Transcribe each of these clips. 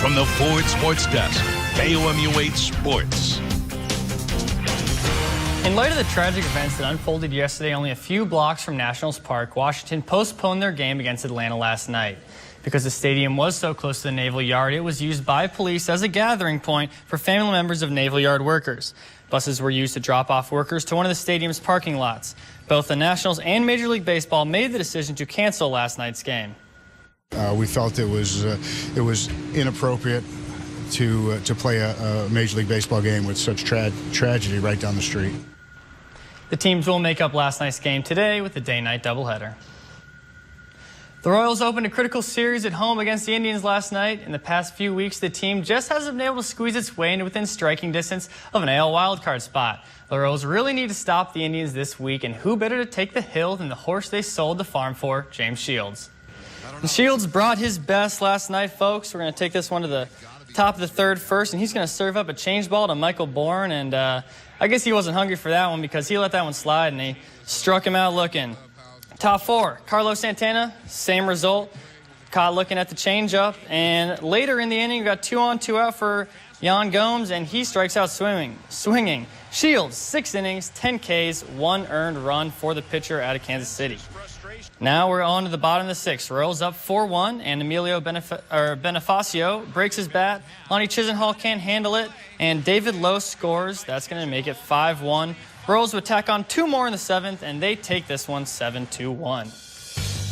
From the Ford Sports Desk, KOMU8 Sports. In light of the tragic events that unfolded yesterday only a few blocks from Nationals Park, Washington postponed their game against Atlanta last night. Because the stadium was so close to the Naval Yard, it was used by police as a gathering point for family members of Naval Yard workers. Buses were used to drop off workers to one of the stadium's parking lots. Both the Nationals and Major League Baseball made the decision to cancel last night's game. We felt it was inappropriate to play a Major League Baseball game with such tragedy right down the street. The teams will make up last night's game today with the day-night doubleheader. The Royals opened a critical series at home against the Indians last night. In the past few weeks, the team just hasn't been able to squeeze its way into within striking distance of an AL wildcard spot. The Royals really need to stop the Indians this week, and who better to take the hill than the horse they sold the farm for, James Shields. And Shields brought his best last night, folks. We're going to take this one to the top of the third first, and he's going to serve up a change ball to Michael Bourne, and I guess he wasn't hungry for that one because he let that one slide, and he struck him out looking. Top four, Carlos Santana, same result. Caught looking at the changeup, and later in the inning, we got 2 on, 2 out for Yan Gomes, and he strikes out swinging. Shields, 6 innings, 10 Ks, 1 earned run for the pitcher out of Kansas City. Now we're on to the bottom of the 6th. Royals up 4-1, and Emilio Bonifacio breaks his bat. Lonnie Chisenhall can't handle it, and David Lowe scores. That's going to make it 5-1. Royals would tack on 2 more in the 7th, and they take this one 7-1.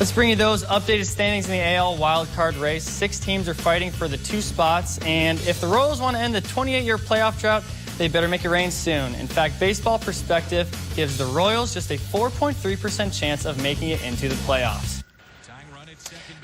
Let's bring you those updated standings in the AL wildcard race. 6 teams are fighting for the 2 spots, and if the Royals want to end the 28-year playoff drought, they better make it rain soon. In fact, Baseball Perspective gives the Royals just a 4.3% chance of making it into the playoffs.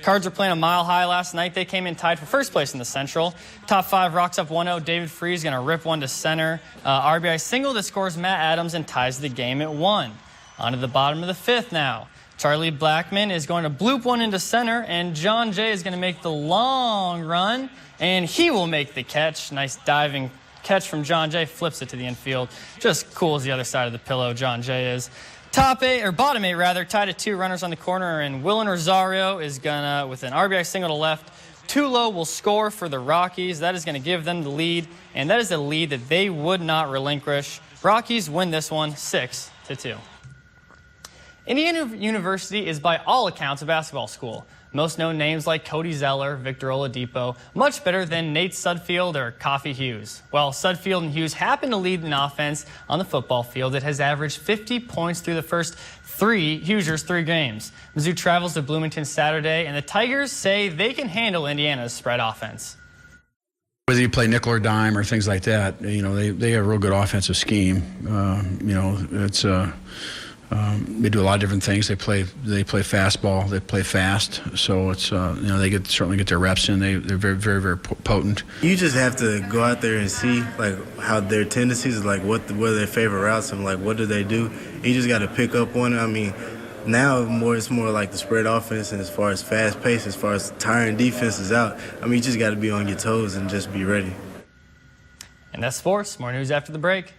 Cards were playing a mile high last night. They came in tied for first place in the Central. Top 5 rocks up 1-0. David Freese going to rip one to center. RBI single that scores Matt Adams and ties the game at 1. On to the bottom of the 5th now. Charlie Blackmon is going to bloop one into center, and John Jay is going to make the long run, and he will make the catch. Nice diving catch from John Jay, flips it to the infield. Just cool as the other side of the pillow, John Jay is. Bottom 8 rather, tied at 2 runners on the corner, and Willen Rosario is gonna, with an RBI single to left, Tulo will score for the Rockies. That is gonna give them the lead, and that is a lead that they would not relinquish. Rockies win this one 6-2. Indiana University is by all accounts a basketball school. Most known names like Cody Zeller, Victor Oladipo, much better than Nate Sudfeld or Coffee Hughes. Well, Sudfeld and Hughes happen to lead an offense on the football field that has averaged 50 points through the first 3 games. Mizzou travels to Bloomington Saturday, and the Tigers say they can handle Indiana's spread offense. Whether you play nickel or dime or things like that, you know, they have a real good offensive scheme. You know, it's they do a lot of different things. They play fastball. They play fast. So it's you know, they certainly get their reps in. They're very, very, very potent. You just have to go out there and see like how their tendencies, like what are their favorite routes, and like what do they do. You just got to pick up on it. I mean, now it's more like the spread offense, and as far as fast pace, as far as tiring defenses out. I mean, you just got to be on your toes and just be ready. And that's sports. More news after the break.